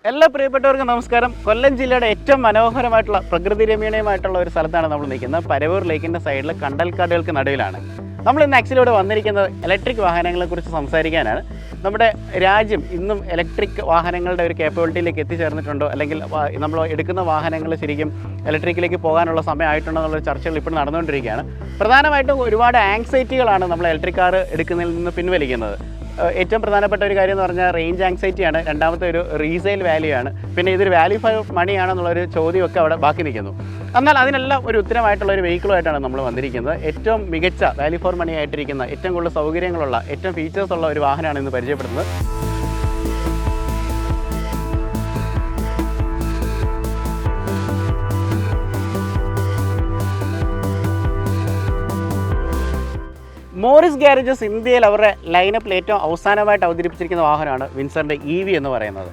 എല്ലാ പ്രിയപ്പെട്ടവർക്കും നമസ്കാരം. കൊല്ലം ജില്ലയുടെ ഏറ്റവും മനോഹരമായിട്ടുള്ള പ്രകൃതി രമണീയമായിട്ടുള്ള ഒരു സ്ഥലത്താണ് നമ്മൾ നിൽക്കുന്നത്. പരവൂർ ലേക്കിൻ്റെ സൈഡിൽ കണ്ടൽക്കാടുകൾക്ക് നടുവിലാണ് നമ്മൾ ഇന്ന് ആക്ച്വലി ഇവിടെ വന്നിരിക്കുന്നത്. ഇലക്ട്രിക് വാഹനങ്ങളെക്കുറിച്ച് സംസാരിക്കാനാണ്. നമ്മുടെ രാജ്യം ഇന്നും ഇലക്ട്രിക് വാഹനങ്ങളുടെ ഒരു കേപ്പബിലിറ്റിയിലേക്ക് എത്തിച്ചേർന്നിട്ടുണ്ടോ, അല്ലെങ്കിൽ നമ്മൾ എടുക്കുന്ന വാഹനങ്ങൾ ശരിക്കും ഇലക്ട്രിക്കിലേക്ക് പോകാനുള്ള സമയമായിട്ടുണ്ടോ എന്നുള്ള ചർച്ചകൾ ഇപ്പോൾ നടന്നുകൊണ്ടിരിക്കുകയാണ്. പ്രധാനമായിട്ടും ഒരുപാട് ആങ്സൈറ്റികളാണ് നമ്മൾ ഇലക്ട്രിക് കാർ എടുക്കുന്നതിൽ നിന്ന് പിൻവലിക്കുന്നത്. ഏറ്റവും പ്രധാനപ്പെട്ട ഒരു കാര്യം എന്ന് പറഞ്ഞാൽ റേഞ്ച് ആങ്സൈറ്റിയാണ്. രണ്ടാമത്തെ ഒരു റീസെയിൽ വാല്യൂ ആണ്. പിന്നെ ഇതൊരു വാല്യൂ ഫോർ മണി ആണെന്നുള്ളൊരു ചോദ്യമൊക്കെ അവിടെ ബാക്കി നിൽക്കുന്നു. എന്നാൽ അതിനെല്ലാം ഒരു ഉത്തരമായിട്ടുള്ള ഒരു വെഹിക്കിളുമായിട്ടാണ് നമ്മൾ വന്നിരിക്കുന്നത്. ഏറ്റവും മികച്ച വാല്യൂ ഫോർ മണി ആയിട്ടിരിക്കുന്ന, ഏറ്റവും കൂടുതൽ സൗകര്യങ്ങളുള്ള, ഏറ്റവും ഫീച്ചേഴ്സ് ഉള്ള ഒരു വാഹനമാണ് ഇന്ന് പരിചയപ്പെടുന്നത്. മോറിസ് ഗാരേജസ് ഇന്ത്യയിൽ അവരുടെ ലൈനപ്പിൽ ഏറ്റവും അവസാനമായിട്ട് അവതരിപ്പിച്ചിരിക്കുന്ന വാഹനമാണ് വിൻസറിൻ്റെ EV എന്ന് പറയുന്നത്.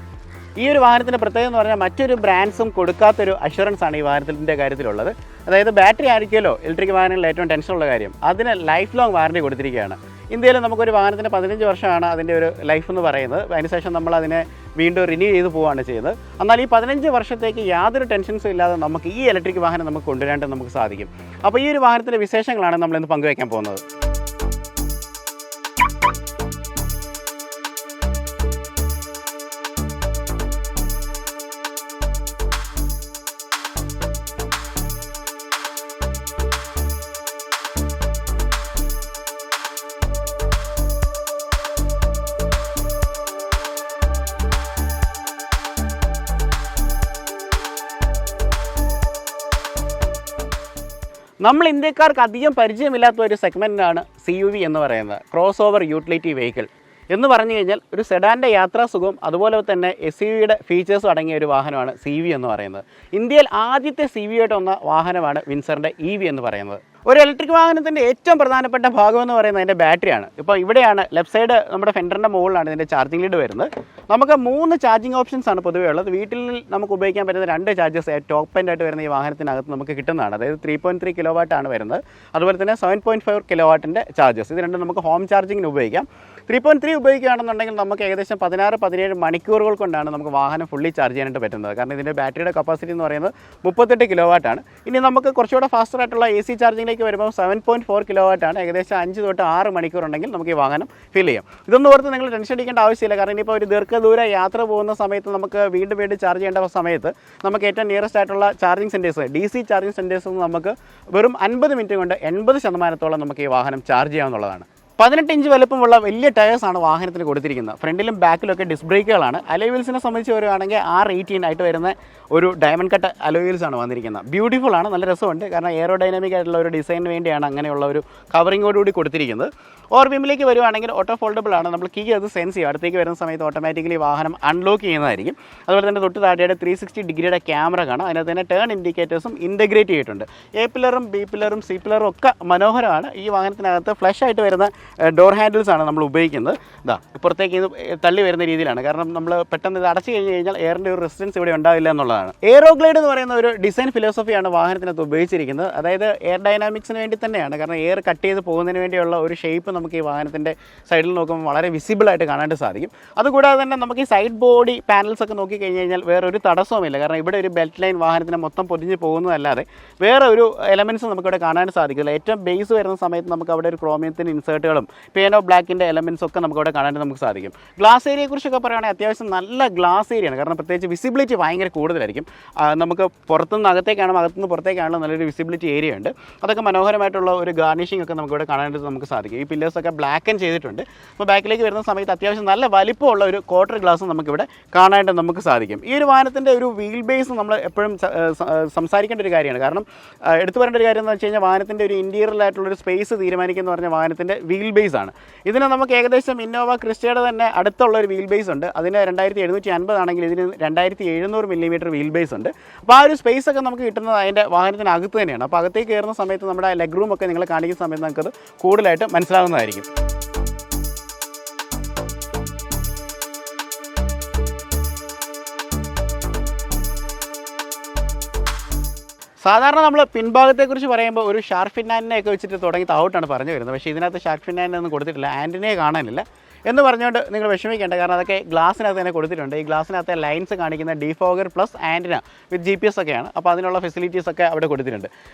ഈ ഒരു വാഹനത്തിൻ്റെ പ്രത്യേകത എന്ന് പറഞ്ഞാൽ മറ്റൊരു ബ്രാൻഡ്സും കൊടുക്കാത്തൊരു അഷുറൻസ് ആണ് ഈ വാഹനത്തിൻ്റെ കാര്യത്തിലുള്ളത്. അതായത് ബാറ്ററി ആയിരിക്കുമല്ലോ ഇലക്ട്രിക് വാഹനങ്ങളിൽ ഏറ്റവും ടെൻഷനുള്ള കാര്യം. അതിന് ലൈഫ് ലോങ് വാറണ്ടി കൊടുത്തിരിക്കുകയാണ്. ഇന്ത്യയിൽ നമുക്കൊരു വാഹനത്തിന് 15 വർഷമാണ് അതിൻ്റെ ഒരു ലൈഫ് എന്ന് പറയുന്നത്. അതിനുശേഷം നമ്മൾ അതിനെ വീണ്ടും റിന്യൂ ചെയ്ത് പോവുകയാണ് ചെയ്യുന്നത്. എന്നാൽ ഈ 15 വർഷത്തേക്ക് യാതൊരു ടെൻഷൻസും ഇല്ലാതെ നമുക്ക് ഈ ഇലക്ട്രിക് വാഹനം നമുക്ക് കൊണ്ടുവരാനായിട്ട് നമുക്ക് സാധിക്കും. അപ്പോൾ ഈ ഒരു വാഹനത്തിൻ്റെ വിശേഷങ്ങളാണ് നമ്മളിന്ന് പങ്കുവയ്ക്കാൻ പോകുന്നത്. നമ്മൾ ഇന്ത്യക്കാർക്ക് അധികം പരിചയമില്ലാത്ത ഒരു സെഗ്മെൻറ്റാണ് CUV എന്ന് പറയുന്നത്, ക്രോസ് ഓവർ യൂട്ടിലിറ്റി വെഹിക്കിൾ എന്ന് പറഞ്ഞു കഴിഞ്ഞാൽ ഒരു സെഡാൻ്റെ യാത്രാസുഖവും അതുപോലെ തന്നെ SUVയുടെ ഫീച്ചേഴ്സും അടങ്ങിയ ഒരു വാഹനമാണ് CV എന്ന് പറയുന്നത്. ഇന്ത്യയിൽ ആദ്യത്തെ CV ആയിട്ട് വന്ന വാഹനമാണ് വിൻസറിൻ്റെ EV എന്ന് പറയുന്നത്. ഒരു ഇലക്ട്രിക് വാഹനത്തിൻ്റെ ഏറ്റവും പ്രധാനപ്പെട്ട ഭാഗം എന്ന് പറയുന്നത് അതിൻ്റെ ബാറ്ററിയാണ്. ഇപ്പോൾ ഇവിടെയാണ് ലെഫ്റ്റ് സൈഡ് നമ്മുടെ ഫെൻഡറിൻ്റെ മുകളിലാണ് ഇതിൻ്റെ ചാർജിങ് ലീഡ് വരുന്നത്. നമുക്ക് 3 ചാർജിങ് ഓപ്ഷൻസ് ആണ് പൊതുവേ ഉള്ളത്. വീട്ടിൽ നമുക്ക് ഉപയോഗിക്കാൻ പറ്റുന്ന 2 ചാർജസ് ടോപ്പ് എൻഡ് ആയിട്ട് വരുന്ന ഈ വാഹനത്തിനകത്ത് നമുക്ക് കിട്ടുന്നതാണ്. അതായത് 3.3 kW ആണ് വരുന്നത്. അതുപോലെ തന്നെ 7.5 kW ചാർജസ്. ഇത് രണ്ടും നമുക്ക് ഹോം ചാർജിങ്ങിന് ഉപയോഗിക്കാം. 3.3 ഉപയോഗിക്കുകയാണെന്നുണ്ടെങ്കിൽ നമുക്ക് ഏകദേശം 16-17 മണിക്കൂറുകൾ കൊണ്ടാണ് നമുക്ക് വാഹനം ഫുള്ളി ചാർജ് ചെയ്യാനായിട്ട് പറ്റുന്നത്. കാരണം ഇതിൻ്റെ ബാറ്ററിയുടെ കപ്പാസിറ്റി എന്ന് പറയുന്നത് 38 kW ആണ്. ഇനി നമുക്ക് കുറച്ചുകൂടെ ഫാസ്റ്റർ ആയിട്ടുള്ള AC ചാർജിങ്ങിലേക്ക് വരുമ്പോൾ 7.4 kW ആണ്. ഏകദേശം 5 തൊട്ട് 6 മണിക്കൂർ ഉണ്ടെങ്കിൽ നമുക്ക് ഈ വാഹനം ഫിൽ ചെയ്യാം. ഇതൊന്നും ഓർത്ത് നിങ്ങൾ ടെൻഷൻ അടിക്കേണ്ട ആവശ്യമില്ല. കാരണം ഇനിയിപ്പോൾ ഒരു ദീർഘദൂര യാത്ര പോകുന്ന സമയത്ത് നമുക്ക് വീണ്ടും ചാർജ് ചെയ്യേണ്ട സമയത്ത് നമുക്ക് ഏറ്റവും നിയറസ്റ്റ് ആയിട്ടുള്ള charging centres, DC charging centres നമുക്ക് വെറും 50 മിനിറ്റ് കൊണ്ട് 80% നമുക്ക് ഈ വാഹനം ചാർജ് ചെയ്യാവുന്നതാണ്. 18 ഇഞ്ച് വലുപ്പമുള്ള വലിയ ടയേഴ്സാണ് വാഹനത്തിന് കൊടുത്തിരിക്കുന്നത്. ഫ്രണ്ടിലും ബാക്കിലൊക്കെ ഡിസ്ക് ബ്രേക്കുകളാണ്. അലോയ് വീൽസിനെ സംബന്ധിച്ച് വരുവാണെങ്കിൽ R18 ആയിട്ട് വരുന്ന ഒരു ഡയമണ്ട് കട്ട് അലോയ് വീൽസാണ് വന്നിരിക്കുന്നത്. ബ്യൂട്ടിഫുൾ ആണ്, നല്ല രസമുണ്ട്. കാരണം എയറോഡൈനാമിക് ആയിട്ടുള്ള ഒരു ഡിസൈനിന് വേണ്ടിയാണ് അങ്ങനെയുള്ള ഒരു കവറിങ്ങോടുകൂടി കൊടുത്തിരിക്കുന്നത്. ഓർ ബീമിലേക്ക് വരുവാണെങ്കിൽ ഓട്ടോ ഫോൾഡബിൾ ആണ്. നമ്മൾ കീ അത് സെൻസ് ചെയ്യും. അടുത്തേക്ക് വരുന്ന സമയത്ത് ഓട്ടോമാറ്റിക്കലി വാഹനം അൺലോക്ക് ചെയ്യുന്നതായിരിക്കും. അതുപോലെ തന്നെ തൊട്ട് താഴെയുടെ 360 ഡിഗ്രിയുടെ ക്യാമറ കാണാം. അതിനകത്ത് തന്നെ ടേൺ ഇൻഡിക്കേറ്റേഴ്സും ഇൻ്റഗ്രേറ്റ് ചെയ്തിട്ടുണ്ട്. A പില്ലറും B പില്ലറും C പില്ലറും ഒക്കെ മനോഹരമാണ്. ഈ വാഹനത്തിനകത്ത് ഫ്ലഷ് ആയിട്ട് വരുന്ന ഡോർ ഹാൻഡിൽസ് ആണ് നമ്മൾ ഉപയോഗിക്കുന്നത്. ഇതാ പുറത്തേക്ക് ഇത് തള്ളി വരുന്ന രീതിയിലാണ്. കാരണം നമ്മൾ പെട്ടെന്ന് ഇത് അടച്ചു കഴിഞ്ഞാൽ എയറിൻ്റെ ഒരു റെസിസ്റ്റൻസ് ഇവിടെ ഉണ്ടാവില്ല എന്നുള്ളതാണ്. എയറോഗ്ലൈഡ് എന്ന് പറയുന്ന ഒരു ഡിസൈൻ ഫിലോസഫിയാണ് വാഹനത്തിനകത്ത് ഉപയോഗിച്ചിരിക്കുന്നത്. അതായത് എയർ ഡൈനാമിക്സിന് വേണ്ടി തന്നെയാണ്. കാരണം എയർ കട്ട് ചെയ്ത് പോകുന്നതിന് വേണ്ടിയുള്ള ഒരു ഷേപ്പ് നമുക്ക് ഈ വാഹനത്തിൻ്റെ സൈഡിൽ നോക്കുമ്പോൾ വളരെ വിസിബിളായിട്ട് കാണാനായിട്ട് സാധിക്കും. അതുകൂടാതെ തന്നെ നമുക്ക് ഈ സൈഡ് ബോഡി പാനൽസ് ഒക്കെ നോക്കി കഴിഞ്ഞ് കഴിഞ്ഞാൽ വേറെ ഒരു തടസ്സവുമില്ല. കാരണം ഇവിടെ ഒരു ബെൽറ്റ് ലൈൻ വാഹനത്തിന് മൊത്തം പൊതിഞ്ഞ് പോകുന്നതല്ലാതെ വേറെ ഒരു എലമെൻറ്റ്സ് നമുക്കിവിടെ കാണാൻ സാധിക്കില്ല. ഏറ്റവും ബേസ് വരുന്ന സമയത്ത് നമുക്ക് അവിടെ ഒരു ക്രോമിയത്തിൻ്റെ ഇൻസേർട്ടുകളും പിയാനോ ബ്ലാക്കിൻ്റെ എലമെൻറ്റ്സ് ഒക്കെ നമുക്കവിടെ കാണാൻ നമുക്ക് സാധിക്കും. ഗ്ലാസ് ഏരിയയെക്കുറിച്ചൊക്കെ പറയുകയാണെങ്കിൽ അത്യാവശ്യം നല്ല ഗ്ലാസ് ഏരിയയാണ്. കാരണം പ്രത്യേകിച്ച് വിസിബിലിറ്റി ഭയങ്കര കൂടുതലായിരിക്കും. നമുക്ക് പുറത്തുനിന്ന് അകത്തേക്കാണോ അകത്തുനിന്ന് പുറത്തേക്കാണോ നല്ലൊരു വിസിബിലിറ്റി ഏരിയ ഉണ്ട്. അതൊക്കെ മനോഹരമായിട്ടുള്ള ഒരു ഗാർണിഷിംഗ് ഒക്കെ നമുക്കിവിടെ കാണാനായിട്ട് നമുക്ക് സാധിക്കും. ഈ പില്ലേഴ്സൊക്കെ ബ്ലാക്ക് ചെയ്തിട്ടുണ്ട്. അപ്പോൾ ബാക്കിലേക്ക് വരുന്ന സമയത്ത് അത്യാവശ്യം നല്ല വലിപ്പമുള്ള ഒരു ക്വാർട്ടർ ഗ്ലാസ് നമുക്കിവിടെ കാണാനായിട്ട് നമുക്ക് സാധിക്കും. ഈ ഒരു വാഹനത്തിൻ്റെ ഒരു വീൽ ബേസ് നമ്മൾ എപ്പോഴും സംസാരിക്കേണ്ട ഒരു കാര്യമാണ്. കാരണം എടുത്തു പറയേണ്ട ഒരു കാര്യം എന്ന് വെച്ച് കഴിഞ്ഞാൽ വാഹനത്തിൻ്റെ ഒരു ഇൻറ്റീരിയറിലായിട്ടുള്ളൊരു സ്പേസ് തീരുമാനിക്കുന്ന പറഞ്ഞ വാഹനത്തിൻ്റെ വീൽ ബേസ് ആണ്. ഇതിന് നമുക്ക് ഏകദേശം ഇന്നോവ ക്രിസ്റ്റയുടെ തന്നെ അടുത്തുള്ള ഒരു വീൽ ബേസ് ഉണ്ട്. അതിന് 2750 ആണെങ്കിൽ ഇതിന് 2700 മില്ലിമീറ്റർ വീൽ ബേസ് ഉണ്ട്. അപ്പോൾ ആ ഒരു സ്പേസ് ഒക്കെ നമുക്ക് കിട്ടുന്നത് അതിൻ്റെ വാഹനത്തിനകത്ത് തന്നെയാണ്. അപ്പോൾ അകത്തേക്ക് കയറുന്ന സമയത്ത് നമ്മുടെ ലെഗ് റൂം ഒക്കെ നിങ്ങൾ കാണിക്കുന്ന സമയത്ത് നമുക്കത് കൂടുതലായിട്ട് മനസ്സിലാകുന്നതായിരിക്കും. സാധാരണ നമ്മൾ പിൻഭാഗത്തെക്കുറിച്ച് പറയുമ്പോൾ ഒരു ഷാർക്ക് ഫിൻ ആൻറ്റിനെയൊക്കെ വെച്ചിട്ട് തുടങ്ങി താഴോട്ടാണ് പറഞ്ഞു വരുന്നത്. പക്ഷേ ഇതിനകത്ത് ഷാർക്ക് ഫിൻ ആൻറ്റിനെ ഒന്നും കൊടുത്തിട്ടില്ല. ആൻറ്റിനെ കാണാനില്ല. എന്ന് പറഞ്ഞുകൊണ്ട് നിങ്ങൾ വിഷമിക്കേണ്ട, കാരണം അതൊക്കെ ഗ്ലാസ്സിനകത്ത് തന്നെ കൊടുത്തിട്ടുണ്ട്. ഈ ഗ്ലാസ്സിനകത്തെ ലൈൻസ് കാണിക്കുന്ന ഡിഫോഗർ പ്ലസ് ആൻറ്റിന വിത്ത് GPS ഒക്കെയാണ്. അപ്പോൾ അതിനുള്ള ഫെസിലിറ്റീസ് ഒക്കെ അവിടെ കൊടുത്തിട്ടുണ്ട്.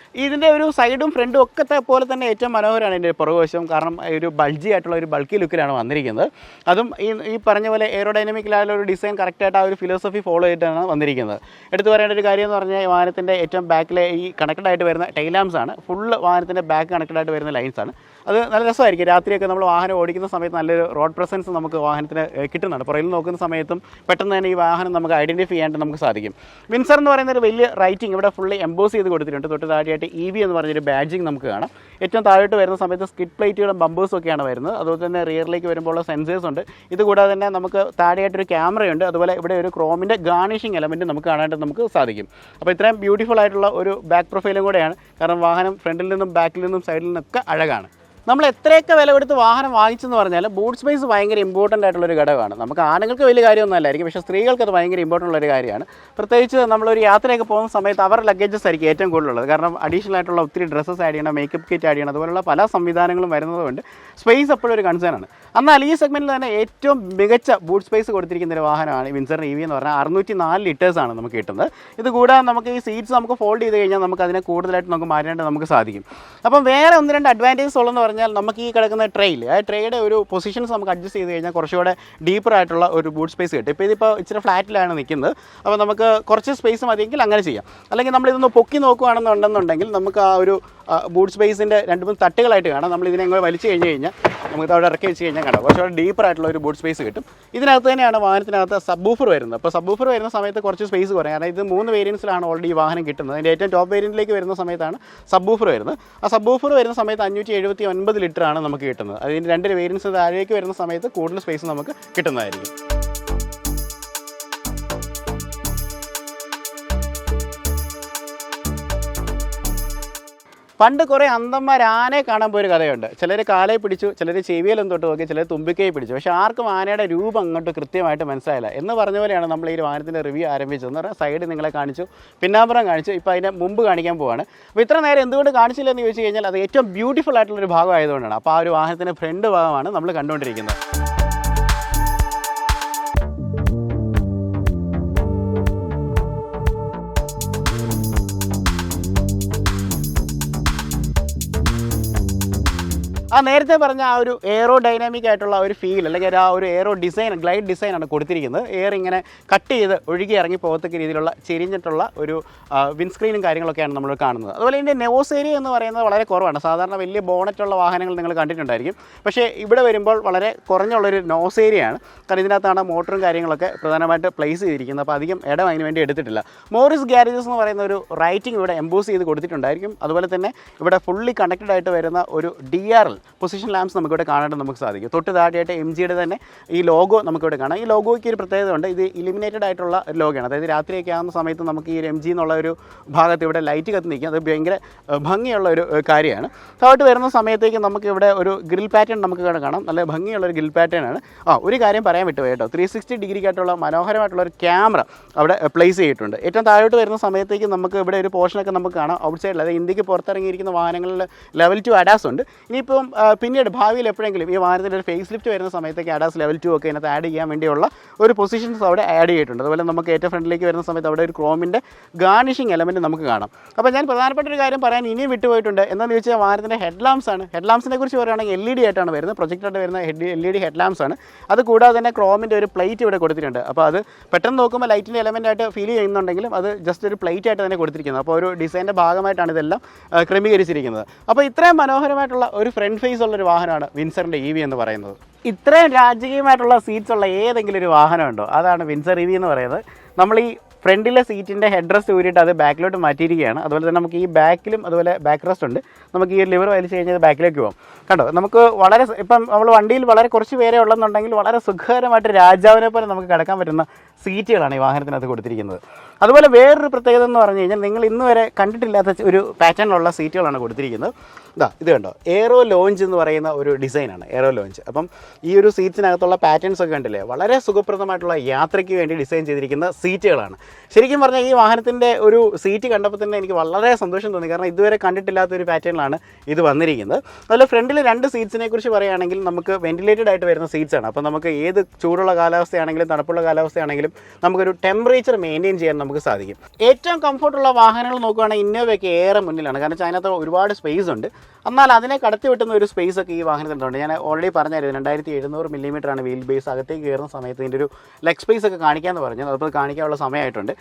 ഇതിൻ്റെ ഒരു സൈഡും ഫ്രണ്ടും ഒക്കെ പോലെ തന്നെ ഏറ്റവും മനോഹരമാണ് ഇതിൻ്റെ പുറകുവശം. കാരണം ഒരു ബൾജി ആയിട്ടുള്ള ഒരു ബൾക്കി ലുക്കിലാണ് വന്നിരിക്കുന്നത്. അതും ഈ പറഞ്ഞ പോലെ എയറോഡൈനമിക്കലായുള്ള ഒരു ഡിസൈൻ കറക്റ്റായിട്ട് ആ ഒരു ഫിലോസഫി ഫോളോ ചെയ്തിട്ടാണ് വന്നിരിക്കുന്നത്. എടുത്തു പറയേണ്ട ഒരു കാര്യം എന്ന് പറഞ്ഞാൽ വാഹനത്തിൻ്റെ ഏറ്റവും ബാക്കിലെ ഈ കണക്റ്റഡ് ആയിട്ട് വരുന്ന ടൈലാംസ് ആണ്. ഫുള്ള് വാഹനത്തിൻ്റെ ബാക്ക് കണക്റ്റഡ് ആയിട്ട് വരുന്ന ലൈൻസാണ്. അത് നല്ല രസമായിരിക്കും. രാത്രിയൊക്കെ നമ്മൾ വാഹനം ഓടിക്കുന്ന സമയത്ത് നല്ലൊരു റോഡ് പ്രസൻസ് നമുക്ക് വാഹനത്തിന് കിട്ടുന്നുണ്ട്. പുറകിൽ നോക്കുന്ന സമയത്തും പെട്ടെന്ന് തന്നെ ഈ വാഹനം നമുക്ക് ഐഡൻറ്റിഫൈ ചെയ്യാനായിട്ട് നമുക്ക് സാധിക്കും. വിൻസർ എന്ന് പറയുന്ന ഒരു വലിയ റൈറ്റിംഗ് ഇവിടെ ഫുള്ളി എംബോസ് ചെയ്ത് കൊടുത്തിട്ടുണ്ട്. തൊട്ട് താഴെയായിട്ട് EV എന്ന് പറഞ്ഞൊരു ബാഡ്ജിങ് നമുക്ക് കാണാം. ഏറ്റവും താഴോട്ട് വരുന്ന സമയത്ത് സ്കിഡ് പ്ലേറ്റുകളും ബമ്പേഴ്സും ഒക്കെയാണ് വരുന്നത്. അതുപോലെ തന്നെ റിയറിലേക്ക് വരുമ്പോൾ സെൻസേഴ്സ് ഉണ്ട്. ഇതുകൂടാതെ തന്നെ നമുക്ക് താഴെയായിട്ടൊരു ക്യാമറയുണ്ട്. അതുപോലെ ഇവിടെ ഒരു ക്രോമിൻ്റെ ഗാർണിഷിംഗ് എലമെൻറ്റ് നമുക്ക് കാണാനായിട്ട് നമുക്ക് സാധിക്കും. അപ്പോൾ ഇത്രയും ബ്യൂട്ടിഫുൾ ആയിട്ടുള്ള ഒരു ബാക്ക് പ്രൊഫൈലും കൂടെയാണ്. കാരണം വാഹനം ഫ്രണ്ടിൽ നിന്നും ബാക്കിൽ നിന്നും സൈഡിൽ നിന്നൊക്കെ അഴകാണ്. നമ്മൾ എത്രയൊക്കെ വില കൊടുത്ത് വാഹനം വാങ്ങിച്ചെന്ന് പറഞ്ഞാൽ ബൂട്ട് സ്പേസ് ഭയങ്കര ഇമ്പോർട്ടൻ്റ് ആയിട്ടുള്ളൊരു ഘടകമാണ്. നമുക്ക് ആണുങ്ങൾക്ക് വലിയ കാര്യമൊന്നും അല്ലായിരിക്കും, പക്ഷേ സ്ത്രീകൾക്ക് അത് ഭയങ്കര ഇമ്പോർട്ടൻ്റ് ഉള്ളൊരു കാര്യമാണ്. പ്രത്യേകിച്ച് നമ്മളൊരു യാത്രയൊക്കെ പോകുന്ന സമയത്ത് അവരുടെ ലഗേജസ് ആയിരിക്കും ഏറ്റവും കൂടുതലുള്ളത്. കാരണം അഡീഷണൽ ആയിട്ടുള്ള ഒത്തിരി ഡ്രസ്സസ് ആഡ് ചെയ്യണം, മേക്കപ്പ് കിറ്റ് ആഡ് ചെയ്യണം, അതുപോലുള്ള പല സംവിധാനങ്ങളും വരുന്നതുകൊണ്ട് സ്പേസ് എപ്പോഴും ഒരു കൺസേൺ ആണ്. എന്നാൽ ഈ സെഗ്മെൻറ്റിൽ തന്നെ ഏറ്റവും മികച്ച ബൂട്ട് സ്പേസ് കൊടുത്തിരിക്കുന്ന ഒരു വാഹനമാണ് വിൻസറിൻ്റെ EV എന്ന് പറഞ്ഞാൽ 604 ലിറ്റേഴ്സാണ് നമുക്ക് കിട്ടുന്നത്. ഇത് കൂടാതെ നമുക്ക് ഈ സീറ്റ്സ് നമുക്ക് ഫോൾഡ് ചെയ്ത് കഴിഞ്ഞാൽ നമുക്ക് അതിനെ കൂടുതലായിട്ട് നമുക്ക് മാറ്റാനായിട്ട് നമുക്ക് സാധിക്കും. അപ്പം വേറെ 1-2 അഡ്വാൻറ്റേജസ് ഉള്ളതെന്ന് പറഞ്ഞാൽ നമുക്ക് ഈ കിടക്കുന്ന ട്രെയിൽ, ആ ട്രേയുടെ ഒരു പൊസിഷൻസ് നമുക്ക് അഡ്ജസ്റ്റ് ചെയ്ത് കഴിഞ്ഞാൽ കുറച്ചുകൂടെ ഡീപ്പർ ആയിട്ടുള്ള ഒരു ബൂട്ട് സ്പേസ് കിട്ടും. ഇപ്പോൾ ഇതിപ്പോൾ ഇച്ചിരി ഫ്ലാറ്റിലാണ് നിൽക്കുന്നത്. അപ്പോൾ നമുക്ക് കുറച്ച് സ്പേസ് മതിയെങ്കിൽ അങ്ങനെ ചെയ്യാം. അല്ലെങ്കിൽ നമ്മളിതൊന്ന് പൊക്കി നോക്കുകയാണെന്നുണ്ടെന്നുണ്ടെങ്കിൽ നമുക്ക് ആ ഒരു ബൂട്ട് സ്പേസിൻ്റെ 2-3 തട്ടുകളായിട്ട് കാണാം. നമ്മൾ ഇതിനെ വലിച്ചു കഴിഞ്ഞ് കഴിഞ്ഞാൽ നമുക്ക് അവിടെ ഇറക്കി വെച്ച് കഴിഞ്ഞാൽ കാണാം കുറച്ചുകൂടെ ഡീപ്പർ ആയിട്ടുള്ള ഒരു ബൂട്ട് സ്പേസ് കിട്ടും. ഇതിനകത്ത് തന്നെയാണ് വാഹനത്തിനകത്ത് സബ്ബൂഫർ വരുന്നത്. അപ്പോൾ സബ്ബൂഫർ വരുന്ന സമയത്ത് കുറച്ച് സ്പേസ് കുറയും. കാരണം ഇത് 3 വേരിയൻസിലാണ് ഓൾറെഡി ഈ വാഹനം കിട്ടുന്നത്. അതിൻ്റെ ഏറ്റവും ടോപ്പ് വേരിയൻറ്റിലേക്ക് വരുന്ന സമയത്താണ് സബ്ബൂഫർ വരുന്നത്. ആ സബ്ബൂഫർ വരുന്ന സമയത്ത് 579 ലിറ്ററാണ് നമുക്ക് കിട്ടുന്നത്. അതിൻ്റെ 2 വേരിയൻസ് താഴേക്ക് വരുന്ന സമയത്ത് കൂടുതൽ സ്പേസ് നമുക്ക് കിട്ടുന്നതായിരിക്കും. പണ്ട് കുറേ അന്തന്മാർ ആനയെ കാണാൻ പോയൊരു കഥയുണ്ട്. ചിലർ കാലയെ പിടിച്ചു, ചിലർ ചെവിയിലും തൊട്ട് നോക്കി, ചിലർ തുമ്പിക്കൈ പിടിച്ചു. പക്ഷേ ആർക്കും ആനയുടെ രൂപം അങ്ങോട്ട് കൃത്യമായിട്ട് മനസ്സിലായില്ല. എന്ന് പറഞ്ഞ പോലെയാണ് നമ്മൾ ഈ വാഹനത്തിൻ്റെ റിവ്യൂ ആരംഭിച്ചതെന്ന് പറഞ്ഞാൽ സൈഡ് നിങ്ങളെ കാണിച്ചു, പിന്നാമ്പുറം കാണിച്ചു, ഇപ്പോൾ അതിൻ്റെ മുമ്പ് കാണിക്കാൻ പോവാണ്. അപ്പോൾ ഇത്ര നേരം എന്തുകൊണ്ട് കാണിച്ചില്ലെന്ന് ചോദിച്ചു കഴിഞ്ഞാൽ അത് ഏറ്റവും ബ്യൂട്ടിഫുൾ ആയിട്ടുള്ളൊരു ഭാഗമായതുകൊണ്ടാണ്. അപ്പോൾ ആ ഒരു വാഹനത്തിൻ്റെ ഫ്രണ്ട് ഭാഗമാണ് നമ്മൾ കണ്ടുകൊണ്ടിരിക്കുന്നത്. ആ നേരത്തെ പറഞ്ഞ ആ ഒരു എയറോ ഡൈനാമിക് ആയിട്ടുള്ള ഒരു ഫീൽ, അല്ലെങ്കിൽ ആ ഒരു എയറോ ഡിസൈൻ, ഗ്ലൈഡ് ഡിസൈനാണ് കൊടുത്തിരിക്കുന്നത്. എയർ ഇങ്ങനെ കട്ട് ചെയ്ത് ഒഴുകി ഇറങ്ങി പോകത്തക്ക രീതിയിലുള്ള ചെരിഞ്ഞിട്ടുള്ള ഒരു വിൻസ്ക്രീനും കാര്യങ്ങളൊക്കെയാണ് നമ്മൾ കാണുന്നത്. അതുപോലെ ഇതിൻ്റെ നെവോസ് ഏരിയ എന്ന് പറയുന്നത് വളരെ കുറവാണ്. സാധാരണ വലിയ ബോണറ്റുള്ള വാഹനങ്ങൾ നിങ്ങൾ കണ്ടിട്ടുണ്ടായിരിക്കും. പക്ഷേ ഇവിടെ വരുമ്പോൾ വളരെ കുറഞ്ഞുള്ളൊരു നോസ് ഏരിയയാണ്. കാരണം ഇതിനകത്താണ് മോട്ടറും കാര്യങ്ങളൊക്കെ പ്രധാനമായിട്ട് പ്ലേസ് ചെയ്തിരിക്കുന്നത്. അപ്പോൾ അധികം ഇടം അതിന് വേണ്ടി എടുത്തിട്ടില്ല. മോറിസ് ഗ്യാരേജസ് എന്ന് പറയുന്ന ഒരു റൈറ്റിംഗ് ഇവിടെ എംബോസ് ചെയ്ത് കൊടുത്തിട്ടുണ്ടായിരിക്കും. അതുപോലെ തന്നെ ഇവിടെ ഫുള്ളി കണക്റ്റഡ് ആയിട്ട് വരുന്ന ഒരു DRL പൊസിഷൻ ലാംപ്സ് നമുക്കിവിടെ കാണാനായിട്ട് നമുക്ക് സാധിക്കും. തൊട്ട് താഴെയായിട്ട് MGയുടെ തന്നെ ഈ ലോഗോ നമുക്കിവിടെ കാണാം. ഈ ലോഗോയ്ക്ക് ഒരു പ്രത്യേകത ഉണ്ട്. ഇത് ഇലിമിനേറ്റഡ് ആയിട്ടുള്ള ലോഗോയാണ്. അതായത് രാത്രിയൊക്കെ ആകുന്ന സമയത്ത് നമുക്ക് ഈ MG എന്നുള്ള ഒരു ഭാഗത്ത് ഇവിടെ ലൈറ്റ് കത്തി നിൽക്കും. അത് ഭയങ്കര ഭംഗിയുള്ള ഒരു കാര്യമാണ്. താഴോട്ട് വരുന്ന സമയത്തേക്ക് നമുക്ക് ഇവിടെ ഒരു ഗ്രിൽ പാറ്റേൺ നമുക്ക് കാണാം. നല്ല ഭംഗിയുള്ളൊരു ഗ്രിൽ പാറ്റേൺ ആണ്. ഒരു കാര്യം പറയാൻ വിട്ടു കേട്ടോ, 360 ഡിഗ്രിക്കായിട്ടുള്ള മനോഹരമായിട്ടുള്ള ഒരു ക്യാമറ അവിടെ പ്ലേസ് ചെയ്തിട്ടുണ്ട്. ഏറ്റവും താഴോട്ട് വരുന്ന സമയത്തേക്ക് നമുക്ക് ഇവിടെ ഒരു പോർഷനൊക്കെ നമുക്ക് കാണാം ഔട്ട് സൈഡിൽ. അതായത് ഇന്ത്യക്ക് പുറത്തിറങ്ങിയിരിക്കുന്ന വാഹനങ്ങളിൽ ലെവൽ 2 ADAS ഉണ്ട്. ഇനിയിപ്പം പിന്നീട് ഭാവിയിൽ എപ്പോഴെങ്കിലും ഈ വാഹനത്തിൻ്റെ ഒരു ഫേസ് ലിഫ്റ്റ് വരുന്ന സമയത്തേക്ക് ADAS ലെവൽ 2 ഒക്കെ ഇതിനകത്ത് ആഡ് ചെയ്യാൻ വേണ്ടിയുള്ള ഒരു പൊസിഷൻസ് അവിടെ ആഡ് ചെയ്തിട്ടുണ്ട്. അതുപോലെ നമുക്ക് ഏറ്റവും ഫ്രണ്ടിലേക്ക് വരുന്ന സമയത്ത് അവിടെ ഒരു ക്രോമിൻ്റെ ഗാർണിഷിംഗ് എലമെൻറ്റ് നമുക്ക് കാണാം. അപ്പോൾ ഞാൻ പ്രധാനപ്പെട്ട ഒരു കാര്യം പറയാൻ ഇനിയും വിട്ടുപോയിട്ടുണ്ട്. എന്താണെന്ന് ചോദിച്ചാൽ വാഹനത്തിൻ്റെ ഹെഡ് ലാംപ്സ് ആണ്. ഹെഡ് ലാംപ്സിനെ കുറിച്ച് പറയുകയാണെങ്കിൽ LED ആയിട്ടാണ് വരുന്നത്. പ്രൊജക്റ്റായിട്ട് വരുന്ന LED ഹെഡ് ലാംപ്സ് ആണ്. അത് കൂടാതെ തന്നെ ക്രോമിൻ്റെ ഒരു പ്ലേറ്റ് ഇവിടെ കൊടുത്തിട്ടുണ്ട്. അപ്പോൾ അത് പെട്ടെന്ന് നോക്കുമ്പോൾ ലൈറ്റിൻ്റെ എലമെൻ്റ് ആയിട്ട് ഫീൽ ചെയ്യുന്നുണ്ടെങ്കിലും അത് ജസ്റ്റ് ഒരു പ്ലേറ്റ് ആയിട്ട് തന്നെ കൊടുത്തിരിക്കുന്നത്. അപ്പോൾ ഒരു ഡിസൈൻ്റെ ഭാഗമായിട്ടാണ് ഇതെല്ലാം ക്രമീകരിച്ചിരിക്കുന്നത്. അപ്പോൾ ഇത്രയും മനോഹരമായിട്ടുള്ള ഒരു ഫ്രണ്ട് ഫേസ് ഉള്ളൊരു വാഹനമാണ് വിൻസറിൻ്റെ EV എന്ന് പറയുന്നത്. ഇത്രയും രാജകീയമായിട്ടുള്ള സീറ്റ്സ് ഉള്ള ഏതെങ്കിലും ഒരു വാഹനമുണ്ടോ? അതാണ് വിൻസർ EV എന്ന് പറയുന്നത്. നമ്മൾ ഈ ഫ്രണ്ടിലെ സീറ്റിൻ്റെ ഹെഡ് റെസ്റ്റ് ഊരിയിട്ട് അത് ബാക്കിലോട്ട് മാറ്റിയിരിക്കുകയാണ്. അതുപോലെ തന്നെ നമുക്ക് ഈ ബാക്കിലും അതുപോലെ ബാക്ക് റെസ്റ്റ് ഉണ്ട്. നമുക്ക് ഈ ലിവർ വലിച്ച് കഴിഞ്ഞാൽ ബാക്കിലേക്ക് പോകും. കണ്ടോ, നമുക്ക് വളരെ ഇപ്പം നമ്മൾ വണ്ടിയിൽ വളരെ കുറച്ച് പേരെ ഉള്ളെന്നുണ്ടെങ്കിൽ വളരെ സുഖകരമായിട്ട് രാജാവിനെ പോലെ നമുക്ക് കിടക്കാൻ പറ്റുന്ന സീറ്റുകളാണ് ഈ വാഹനത്തിനകത്ത് കൊടുത്തിരിക്കുന്നത്. അതുപോലെ വേറൊരു പ്രത്യേകത എന്ന് പറഞ്ഞു കഴിഞ്ഞാൽ നിങ്ങൾ ഇന്ന് വരെ കണ്ടിട്ടില്ലാത്ത ഒരു പാറ്റേണിലുള്ള സീറ്റുകളാണ് കൊടുത്തിരിക്കുന്നത്. ഇത് കണ്ടോ, എയറോ ലോഞ്ച് എന്ന് പറയുന്ന ഒരു ഡിസൈനാണ് എയറോ ലോഞ്ച്. അപ്പം ഈ ഒരു സീറ്റ്സിനകത്തുള്ള പാറ്റേൺസ് ഒക്കെ കണ്ടില്ലേ, വളരെ സുഖപ്രദമായിട്ടുള്ള യാത്രയ്ക്ക് വേണ്ടി ഡിസൈൻ ചെയ്തിരിക്കുന്ന സീറ്റുകളാണ്. ശരിക്കും പറഞ്ഞാൽ ഈ വാഹനത്തിൻ്റെ ഒരു സീറ്റ് കണ്ടപ്പോൾ തന്നെ എനിക്ക് വളരെ സന്തോഷം തോന്നി. കാരണം ഇതുവരെ കണ്ടിട്ടില്ലാത്ത ഒരു പാറ്റേണിലാണ് ഇത് വന്നിരിക്കുന്നത്. അതുപോലെ ഫ്രണ്ടിൽ 2 സീറ്റ്സിനെ കുറിച്ച് പറയുകയാണെങ്കിൽ നമുക്ക് വെന്റിലേറ്റഡ് ആയിട്ട് വരുന്ന സീറ്റ്സാണ്. അപ്പോൾ നമുക്ക് ഏത് ചൂടുള്ള കാലാവസ്ഥയാണെങ്കിലും തണുപ്പുള്ള കാലാവസ്ഥയാണെങ്കിലും നമുക്കൊരു ടെമ്പറേച്ചർ മെയിൻറ്റെയിൻ ചെയ്യാൻ നമുക്ക് സാധിക്കും. ഏറ്റവും കംഫർട്ടുള്ള വാഹനങ്ങൾ നോക്കുകയാണെങ്കിൽ ഇന്നോവയൊക്കെ ഏറെ മുന്നിലാണ്. കാരണം അതിനകത്ത് ഒരുപാട് സ്പേസ് ഉണ്ട്. എന്നാൽ അതിനെ കടത്തി വെട്ടുന്ന ഒരു സ്പേസ് ഒക്കെ ഈ വാഹനത്തിനുണ്ട്. ഞാൻ ഓൾറെഡി പറഞ്ഞായിരുന്നു 2700 മില്ലിമീറ്ററാണ് വീൽ ബേസ്. അകത്തേക്ക് കയറുന്ന സമയത്ത് ഇതിൻ്റെ ഒരു ലെഗ് സ്പേസ് ഒക്കെ കാണിക്കാമെന്ന് പറഞ്ഞു. അപ്പോൾ കാണിക്കാനുള്ള സമയമായിട്ടുണ്ട്.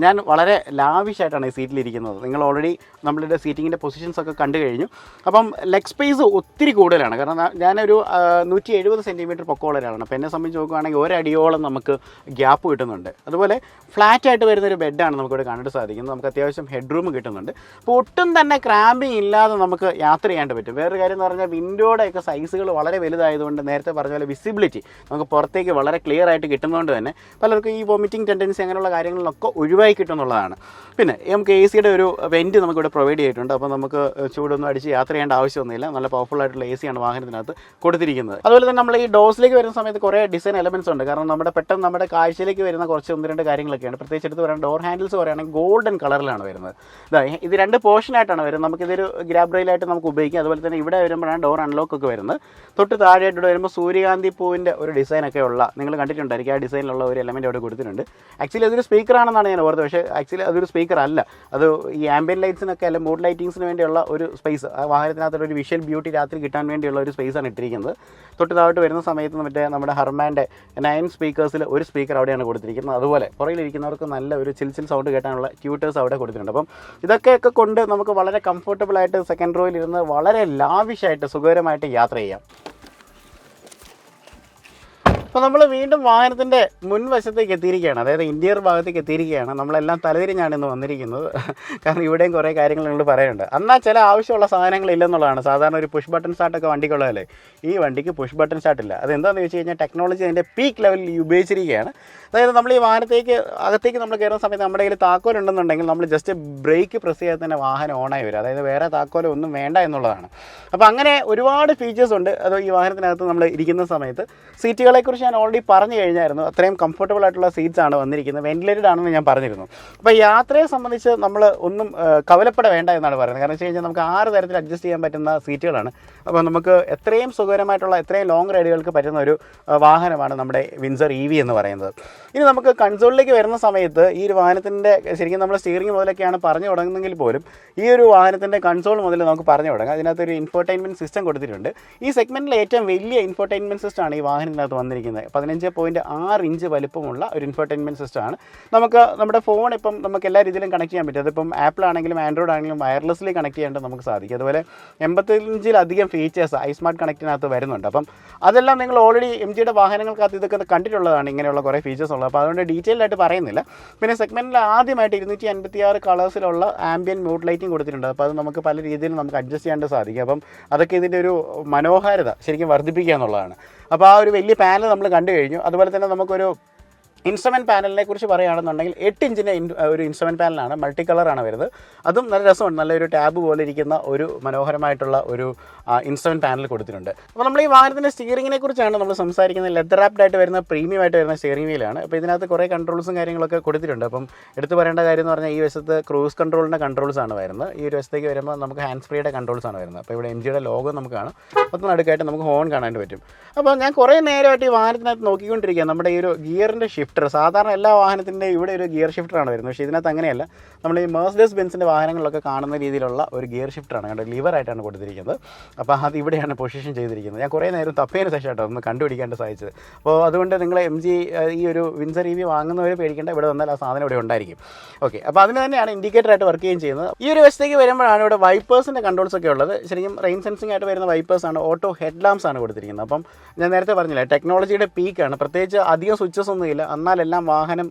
ഞാൻ വളരെ ലാവിഷായിട്ടാണ് ഈ സീറ്റിലിരിക്കുന്നത്. നിങ്ങൾ ഓൾറെഡി നമ്മളുടെ സീറ്റിങ്ങിൻ്റെ പൊസിഷൻസ് ഒക്കെ കണ്ടു കഴിഞ്ഞു. അപ്പം ലെഗ് സ്പേസ് ഒത്തിരി കൂടുതലാണ്. കാരണം ഞാനൊരു 170 സെൻറ്റിമീറ്റർ പൊക്കമുള്ളവരാണ്. അപ്പോൾ എന്നെ സംബന്ധിച്ച് നോക്കുകയാണെങ്കിൽ ഒരടിയോളം നമുക്ക് ഗ്യാപ്പ് കിട്ടുന്നുണ്ട്. അതുപോലെ ഫ്ലാറ്റായിട്ട് വരുന്നൊരു ബെഡാണ് നമുക്കിവിടെ കാണാൻ സാധിക്കുന്നത്. നമുക്ക് അത്യാവശ്യം ഹെഡ് റൂം കിട്ടുന്നുണ്ട്. അപ്പോൾ ഒട്ടും തന്നെ ക്രാമ്പിങ് ഇല്ലാതെ നമുക്ക് യാത്ര ചെയ്യാൻ പറ്റും. വേറൊരു കാര്യം എന്ന് പറഞ്ഞാൽ വിൻഡോയുടെയൊക്കെ സൈസുകൾ വളരെ വലുതായതുകൊണ്ട് നേരത്തെ പറഞ്ഞ പോലെ വിസിബിലിറ്റി നമുക്ക് പുറത്തേക്ക് വളരെ ക്ലിയർ ആയിട്ട് കിട്ടുന്നതുകൊണ്ട് തന്നെ പലർക്കും ഈ വോമിറ്റിംഗ് ടെൻഡൻസി അങ്ങനെയുള്ള കാര്യങ്ങളിലൊക്കെ ഒഴിവായി കിട്ടുമെന്നുള്ളതാണ്. പിന്നെ നമുക്ക് എ സിയുടെ ഒരു വെൻറ്റ് നമുക്കിവിടെ പ്രൊവൈഡ് ചെയ്തിട്ടുണ്ട്. അപ്പോൾ നമുക്ക് ചൂടൊന്നും അടിച്ച് യാത്ര ചെയ്യേണ്ട ആവശ്യമൊന്നുമില്ല. നല്ല പവർഫുൾ ആയിട്ടുള്ള എ സിയാണ് വാഹനത്തിനകത്ത് കൊടുത്തിരിക്കുന്നത്. അതുപോലെ തന്നെ നമ്മൾ ഈ ഡോസിലേക്ക് വരുന്ന സമയത്ത് കുറേ ഡിസൈൻ എലമെൻറ്റ്സ് ഉണ്ട്. കാരണം പെട്ടെന്ന് നമ്മുടെ കാഴ്ചയിലേക്ക് വരുന്ന കുറച്ച് 1-2 കാര്യങ്ങളൊക്കെയാണ്. പ്രത്യേകിച്ച് എടുത്ത് പറയുന്നത് ഡോർ ഹാൻഡിൽസ് പറയുകയാണെങ്കിൽ ഗോൾഡൻ കളറിലാണ് വരുന്നത്. ഇത് 2 പോർഷനായിട്ടാണ് വരുന്നത്. നമുക്കിതൊരു ഗ്രാബ് റെയിലായിട്ട് നമുക്ക് ഉപയോഗിക്കാം. അതുപോലെ തന്നെ ഇവിടെ വരുമ്പോഴാണ് ഡോർ അൺലോക്ക് ഒക്കെ വരുന്നത്. തൊട്ട് താഴെയായിട്ട് ഇവിടെ വരുമ്പോൾ സൂര്യകാന്തി പൂവിൻ്റെ ഒരു ഡിസൈനൊക്കെ ഉള്ള, നിങ്ങൾ കണ്ടിട്ടുണ്ടായിരിക്കും, ആ ഡിസൈനിലുള്ള ഒരു എലമെൻറ്റ് അവിടെ കൊടുത്തിട്ടുണ്ട്. ആക്ച്വലി അതൊരു സ്പീക്കറാണെന്നാണ് ഞാൻ ഓർത്തത്. പക്ഷേ ആക്ച്വലി അതൊരു സ്പീക്കർ അല്ല. അത് ഈ ആംബിയൻ ലൈറ്റ്സിനൊക്കെ അല്ലെങ്കിൽ മൂഡ് ലൈറ്റിങ്സിന് വേണ്ടിയുള്ള ഒരു സ്പേസ്, ആ വാഹനത്തിനകത്തൊരു ഒരു വിഷ്വൽ ബ്യൂട്ടി രാത്രി കിട്ടാൻ വേണ്ടിയുള്ള ഒരു സ്പേസാണ് ഇട്ടിരിക്കുന്നത്. തൊട്ട് താഴോട്ട് വരുന്ന സമയത്ത് നമ്മുടെ ഹർമാൻ്റെ 9 സ്പീക്കേഴ്സിൽ ഒരു സ്പീക്കർ അവിടെയാണ് കൊടുത്തിരിക്കുന്നത്. അതുപോലെ പുറകിലിരിക്കുന്നവർക്ക് നല്ല ഒരു ചിൽ സൗണ്ട് കേട്ടാനുള്ള ട്യൂട്ടേഴ്സ് അവിടെ കൊടുത്തിട്ടുണ്ട്. അപ്പം ഇതൊക്കെ കൊണ്ട് നമുക്ക് വളരെ കംഫർട്ടബിളായിട്ട് സെക്കൻഡ് റോയിൽ ഇരുന്ന് വളരെ ലാവിഷായിട്ട് സുഖകരമായിട്ട് യാത്ര ചെയ്യാം. അപ്പോൾ നമ്മൾ വീണ്ടും വാഹനത്തിൻ്റെ മുൻവശത്തേക്ക് എത്തിയിരിക്കുകയാണ്. അതായത് ഇന്റീരിയർ ഭാഗത്തേക്ക് എത്തിയിരിക്കുകയാണ്. നമ്മളെല്ലാം തലതിരിഞ്ഞാണ് ഇന്ന് വന്നിരിക്കുന്നത്. കാരണം ഇവിടെയും കുറേ കാര്യങ്ങൾ നിങ്ങൾ പറയുന്നുണ്ട്. എന്നാൽ ചില ആവശ്യമുള്ള സാധനങ്ങളില്ലെന്നുള്ളതാണ്. സാധാരണ ഒരു പുഷ് ബട്ടൺ സ്റ്റാർട്ടൊക്കെ വണ്ടിക്കുള്ളതല്ലേ, ഈ വണ്ടിക്ക് പുഷ് ബട്ടൺ സ്റ്റാർട്ടില്ല. അതെന്താണെന്ന് വെച്ച് കഴിഞ്ഞാൽ ടെക്നോളജി അതിൻ്റെ പീക്ക് ലെവലിൽ ഉപയോഗിച്ചിരിക്കുകയാണ്. അതായത് നമ്മൾ ഈ അകത്തേക്ക് നമ്മൾ കയറുന്ന സമയത്ത് നമ്മുടെ കയ്യിൽ താക്കോലുണ്ടെന്നുണ്ടെങ്കിൽ നമ്മൾ ജസ്റ്റ് ബ്രേക്ക് പ്രസ് ചെയ്താൽ തന്നെ വാഹനം ഓണായി വരും. അതായത് വേറെ താക്കോലോ ഒന്നും വേണ്ട എന്നുള്ളതാണ്. അപ്പോൾ അങ്ങനെ ഒരുപാട് ഫീച്ചേഴ്സ് ഉണ്ട് അത് ഈ വാഹനത്തിനകത്ത് നമ്മൾ ഇരിക്കുന്ന സമയത്ത്. സീറ്റുകളെക്കുറിച്ച് ഞാൻ ഓൾറെഡി പറഞ്ഞു കഴിഞ്ഞായിരുന്നു. അത്രയും കംഫർട്ടബിൾ ആയിട്ടുള്ള സീറ്റ്സ് ആണ് വന്നിരിക്കുന്നത്. വെന്റിലേറ്റഡ് ആണെന്ന് ഞാൻ പറഞ്ഞിരുന്നു. അപ്പോൾ യാത്രയെ സംബന്ധിച്ച് നമ്മൾ ഒന്നും കവലപ്പെട വേണ്ട എന്നാണ് പറയുന്നത്. കാരണം വെച്ച് കഴിഞ്ഞാൽ നമുക്ക് 6 തരത്തിൽ അഡ്ജസ്റ്റ് ചെയ്യാൻ പറ്റുന്ന സീറ്റുകളാണ്. അപ്പോൾ നമുക്ക് എത്രയും സുഖകരമായിട്ടുള്ള എത്രയും ലോങ് റൈഡുകൾക്ക് പറ്റുന്ന ഒരു വാഹനമാണ് നമ്മുടെ വിൻസർ EV എന്ന് പറയുന്നത്. ഇനി നമുക്ക് കൺസോളിലേക്ക് വരുന്ന സമയത്ത് ഈ ഒരു വാഹനത്തിൻ്റെ ശരിക്കും നമ്മൾ സ്റ്റിയറിംഗ് മുതലൊക്കെയാണ് പറഞ്ഞു തുടങ്ങുന്നെങ്കിൽ പോലും ഈ ഒരു വാഹനത്തിൻ്റെ കൺസോൾ മുതൽ നമുക്ക് പറഞ്ഞു തുടങ്ങാം. അതിനകത്തൊരു ഇൻഫോർടൈൻമെൻറ്റ് സിസ്റ്റം കൊടുത്തിട്ടുണ്ട്. ഈ സെഗ്മെൻറ്റിലെ ഏറ്റവും വലിയ ഇൻഫോർടൈൻമെൻറ്റ് സിസ്റ്റമാണ് ഈ വാഹനത്തിനകത്ത് വന്നിരിക്കുന്നത്. 15.6 ഇഞ്ച് വലിപ്പമുള്ള ഒരു ഇൻഫോർടൈൻമെൻറ്റ് സിസ്റ്റമാണ്. നമുക്ക് നമ്മുടെ ഫോൺ ഇപ്പം നമുക്ക് എല്ലാ രീതിയിലും കണക്ട് ചെയ്യാൻ പറ്റും. അതിപ്പം ആപ്പിൾ ആണെങ്കിലും ആൻഡ്രോയിഡ് ആണെങ്കിലും വയർലെസ്ലി കണക്ട് ചെയ്യാണ്ട് നമുക്ക് സാധിക്കും. അതുപോലെ 85-ലധികം ഫീച്ചേഴ്സ് iSmart കണക്റ്റിനകത്ത് വരുന്നുണ്ട്. അപ്പം അതെല്ലാം നിങ്ങൾ ഓൾറെഡി MGയുടെ വാഹനങ്ങൾക്കകത്ത് ഇതൊക്കെ കണ്ടിട്ടുള്ളതാണ്, ഇങ്ങനെയുള്ള കുറേ ഫീച്ചേഴ്സ് ഉള്ളത്. അപ്പോൾ അതുകൊണ്ട് ഡീറ്റെയിൽ ആയിട്ട് പറയുന്നില്ല. പിന്നെ സെഗ്മെൻറ്റിൽ ആദ്യമായിട്ട് 256 കളേഴ്സിലുള്ള ആംബിയൻ മൂഡ് ലൈറ്റിംഗ് കൊടുത്തിട്ടുണ്ട്. അപ്പോൾ അത് നമുക്ക് പല രീതിയിൽ നമുക്ക് അഡ്ജസ്റ്റ് ചെയ്യാണ്ട് സാധിക്കും. അപ്പം അതൊക്കെ ഇതിൻ്റെ ഒരു മനോഹാരിത ശരിക്കും വർദ്ധിപ്പിക്കുക എന്നുള്ളതാണ്. അപ്പോൾ ആ ഒരു വലിയ പാനൽ നമ്മൾ കണ്ടു കഴിഞ്ഞു. അതുപോലെ തന്നെ നമുക്കൊരു ഇൻസ്ട്രുമെൻറ്റ് പാനലിനെ കുറിച്ച് പറയുകയാണെന്നുണ്ടെങ്കിൽ 8 ഇഞ്ചിൻ്റെ ഒരു ഇൻസ്ട്രുമെൻറ്റ് പാനലാണ്, മൾട്ടി കളറാണ് വരുന്നത്. അതും നല്ല രസമുണ്ട്. നല്ലൊരു ടാബ് പോലെ ഇരിക്കുന്ന ഒരു മനോഹരമായിട്ടുള്ള ഒരു ഇൻസ്ട്രുമെൻറ്റ് പാനൽ കൊടുത്തിട്ടുണ്ട്. അപ്പോൾ നമ്മൾ ഈ വാഹനത്തിൻ്റെ സ്റ്റിയറിങ്ങിനെ കുറിച്ചാണ് നമ്മൾ സംസാരിക്കുന്നത്. ലെതർ റാപ്ഡായിട്ട് വരുന്ന പ്രീമിയം ആയിട്ട് വരുന്ന സ്റ്റിയറിംഗ് വീലാണ്. അപ്പോൾ ഇതിനകത്ത് കുറേ കൺട്രോൾസും കാര്യങ്ങളൊക്കെ കൊടുത്തിട്ടുണ്ട്. അപ്പം എടുത്ത് പറയേണ്ട കാര്യം എന്ന് പറഞ്ഞാൽ ഈ വശത്ത് ക്രൂസ് കൺട്രോളിൻ്റെ കൺട്രോൾസാണ് വരുന്നത്. ഈ ഒരു വശത്തേക്ക് വരുമ്പോൾ നമുക്ക് ഹാൻഡ്സ് ഫ്രീയുടെ കൺട്രോൾസാണ് വരുന്നത്. അപ്പോൾ ഇവിടെ MGയുടെ ലോഗോ നമുക്ക് കാണാം. അപ്പോൾ നടുക്കായിട്ട് നമുക്ക് ഹോൺ കാണാൻ പറ്റും. അപ്പോൾ ഞാൻ കുറേ നേരമായിട്ട് ഈ വാഹനത്തിനകത്ത് നോക്കിക്കൊണ്ടിരിക്കുക. നമ്മുടെ ഈ ഒരു ഗിയറിൻ്റെ ഷിഫ്റ്റർ, സാധാരണ എല്ലാ വാഹനത്തിൻ്റെ ഇവിടെ ഒരു ഗിയർ ഷിഫ്റ്ററാണ് വരുന്നത്. പക്ഷേ ഇതിനകത്ത് അങ്ങനെയല്ല. നമ്മൾ ഈ മെർസിഡീസ് ബെൻസിൻ്റെ വാഹനങ്ങളിലൊക്കെ കാണുന്ന രീതിയിലുള്ള ഒരു ഗിയർ ഷിഫ്റ്ററാണ്, കണ്ടോ, ലിവറായിട്ടാണ് കൊടുത്തിരിക്കുന്നത്. അപ്പോൾ അത് ഇവിടെയാണ് പൊസിഷൻ ചെയ്തിരിക്കുന്നത്. ഞാൻ കുറേ നേരം തപ്പേന് ശേഷമായിട്ടോ ഒന്ന് കണ്ടുപിടിക്കാണ്ട് സാധിച്ചത്. അപ്പോൾ അതുകൊണ്ട് നിങ്ങൾ MG ഈ ഒരു വിൻസർ EV വാങ്ങുന്നവർ പേടിക്കേണ്ട, ഇവിടെ വന്നാൽ ആ സാധനം ഇവിടെ ഉണ്ടായിരിക്കും. ഓക്കെ, അപ്പോൾ അതിന് തന്നെയാണ് ഇൻഡിക്കേറ്ററായിട്ട് വർക്ക് ചെയ്യുന്നത്. ഈ ഒരു വശത്തേക്ക് വരുമ്പോഴാണ് ഇവിടെ വൈപ്പേഴ്സിൻ്റെ കൺട്രോൾസ് ഒക്കെ ഉള്ളത്. ശരിക്കും റെയിൻ സെൻസിംഗ് ആയിട്ട് വരുന്ന വൈപ്പേഴ്സാണ്. ഓട്ടോ ഹെഡ് ലാംപ്സ് ആണ് കൊടുത്തിരിക്കുന്നത്. അപ്പം ഞാൻ നേരത്തെ പറഞ്ഞില്ല, ടെക്നോളജിയുടെ പീക്കാണ്. പ്രത്യേകിച്ച് അധികം സ്വിച്ചസ് ഒന്നുമില്ല, എന്നാലെല്ലാം വാഹനം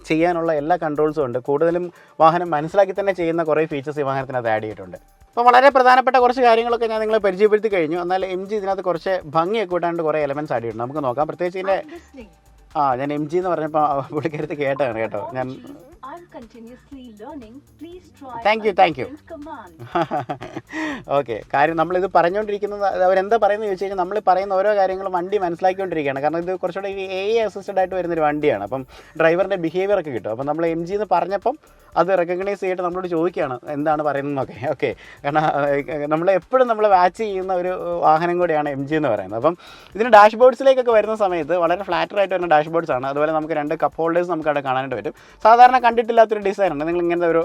ചെയ്യാനുള്ള എല്ലാ കൺട്രോൾസും ഉണ്ട്. കൂടുതലും വാഹനം മനസ്സിലാക്കി തന്നെ ചെയ്യുന്ന കുറേ ഫീച്ചേഴ്സ് ഈ വാഹനത്തിനകത്ത് ആഡ് ചെയ്തിട്ടുണ്ട്. അപ്പോൾ വളരെ പ്രധാനപ്പെട്ട കുറച്ച് കാര്യങ്ങളൊക്കെ ഞാൻ നിങ്ങളെ പരിചയപ്പെടുത്തി കഴിഞ്ഞു. എന്നാൽ MG ഇതിനകത്ത് കുറച്ച് ഭംഗിയൊക്കെ കൂട്ടാണ്ട് കുറേ എലമെൻറ്റ്സ് ആഡ് ചെയ്തിട്ടുണ്ട്. നമുക്ക് നോക്കാം. പ്രത്യേകിച്ച് ഇതിൻ്റെ ഞാൻ MG എന്ന് പറഞ്ഞപ്പോൾ പുള്ളിക്കരുത്ത് കേട്ടാണ് കേട്ടോ. ഞാൻ താങ്ക് യു. ഓക്കെ, കാര്യം നമ്മളിത് പറഞ്ഞുകൊണ്ടിരിക്കുന്നത് അവരെന്താ പറയുന്നത് ചോദിച്ചു കഴിഞ്ഞാൽ നമ്മൾ പറയുന്ന ഓരോ കാര്യങ്ങളും വണ്ടി മനസ്സിലാക്കിക്കൊണ്ടിരിക്കുകയാണ്. കാരണം ഇത് കുറച്ചുകൂടെ ഈ AI അസിസ്റ്റഡ് ആയിട്ട് വരുന്നൊരു വണ്ടിയാണ്. അപ്പം ഡ്രൈവറിൻ്റെ ബിഹേവിയർ ഒക്കെ കിട്ടും. അപ്പം നമ്മൾ MG എന്ന് പറഞ്ഞപ്പം അത് റെക്കഗ്നൈസ് ചെയ്തിട്ട് നമ്മളോട് ചോദിക്കുകയാണ് എന്താണ് പറയുന്നതെന്നൊക്കെ. ഓക്കെ, കാരണം നമ്മൾ എപ്പോഴും നമ്മൾ വാച്ച് ചെയ്യുന്ന ഒരു വാഹനം കൂടിയാണ് MG എന്ന് പറയുന്നത്. അപ്പം ഇതിന് ഡാഷ്ബോർഡ്സിലേക്കൊക്കെ വരുന്ന സമയത്ത് വളരെ ഫ്ലാറ്ററായിട്ട് വരുന്ന ഡാഷ്ബോർഡ്സ് ആണ്. അതുപോലെ നമുക്ക് 2 കപ്പ് ഹോൾഡേഴ്സ് നമുക്ക് അവിടെ കാണാനായിട്ട് പറ്റും. സാധാരണ കണ്ടിട്ടില്ലാത്തൊരു ഡിസൈനാണ്. നിങ്ങൾ ഇങ്ങനത്തെ ഒരു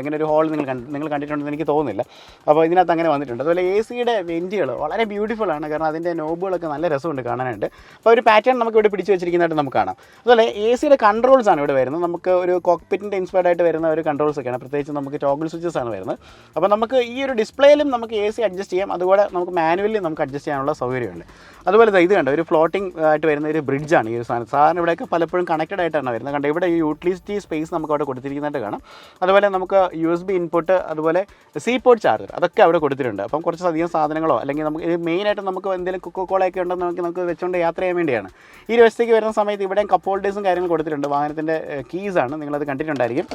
ഇങ്ങനെ ഒരു ഹോൾ നിങ്ങൾ കണ്ടിട്ടുണ്ടെന്ന് എനിക്ക് തോന്നുന്നില്ല. അപ്പോൾ ഇതിനകത്ത് അങ്ങനെ വന്നിട്ടുണ്ട്. അതുപോലെ AC-യുടെ വെൻറ്റുകൾ വളരെ ബ്യൂട്ടിഫുൾ ആണ്. കാരണം അതിൻ്റെ നോബുകളൊക്കെ നല്ല രസമുണ്ട് കാണാനായിട്ട്. അപ്പോൾ ഒരു പാറ്റേൺ നമുക്ക് ഇവിടെ പിടിച്ച് വെച്ചിരിക്കുന്നതായിട്ട് നമുക്ക് കാണാം. അതുപോലെ AC-യുടെ കൺട്രോൾസ് ആണ് ഇവിടെ വരുന്നത്. നമുക്ക് ഒരു കോക്പിറ്റിൻ്റെ ഇൻസ്പയർഡ് ആയിട്ട് വരുന്ന ഒരു കൺട്രോൾസ് ഒക്കെയാണ്. പ്രത്യേകിച്ച് നമുക്ക് ടോഗിൾ സ്വിച്ചസ് ആണ് വരുന്നത്. അപ്പോൾ നമുക്ക് ഈ ഒരു ഡിസ്പ്ലേയിലും നമുക്ക് AC അഡ്ജസ്റ്റ് ചെയ്യാം. അതുപോലെ നമുക്ക് മാനുവലി നമുക്ക് അഡ്ജസ്റ്റ് ചെയ്യാനുള്ള സൗകര്യമുണ്ട്. അതുപോലെ ഇത് കണ്ടോ, ഒരു ഫ്ലോട്ടിംഗ് ആയിട്ട് വരുന്ന ഒരു ബ്രിഡ്ജാണ് ഈ ഒരു സാധനം. സാധാരണ ഇവിടെയൊക്കെ പലപ്പോഴും കണക്റ്റഡ് ആയിട്ടാണ് വരുന്നത്. കണ്ടോ, ഇവിടെ ഈ യൂട്ടിലിറ്റി സ്പേസ് നമുക്ക് അവിടെ കൊടുത്തിരിക്കുന്നതായിട്ട് കാണാം. അതുപോലെ നമുക്ക് USB ഇൻപുട്ട്, അതുപോലെ C പോർട്ട് ചാർജർ, അതൊക്കെ അവിടെ കൊടുത്തിട്ടുണ്ട്. അപ്പം കുറച്ചധികം സാധനങ്ങളോ അല്ലെങ്കിൽ നമുക്ക് ഇത് മെയിനായിട്ട് നമുക്ക് എന്തെങ്കിലും കൊക്കോളയൊക്കെ ഉണ്ടെന്ന് നമുക്ക് വെച്ചുകൊണ്ട് യാത്ര ചെയ്യാൻ വേണ്ടിയാണ്. ഈ ഒരു വശത്തേക്ക് വരുന്ന സമയത്ത് ഇവിടെയും കപ്പ് ഹോൾഡേഴ്സും കാര്യങ്ങളും കൊടുത്തിട്ടുണ്ട്. വാഹനത്തിൻ്റെ കീസാണ്, നിങ്ങളത് കണ്ടിട്ടുണ്ടായിരിക്കും.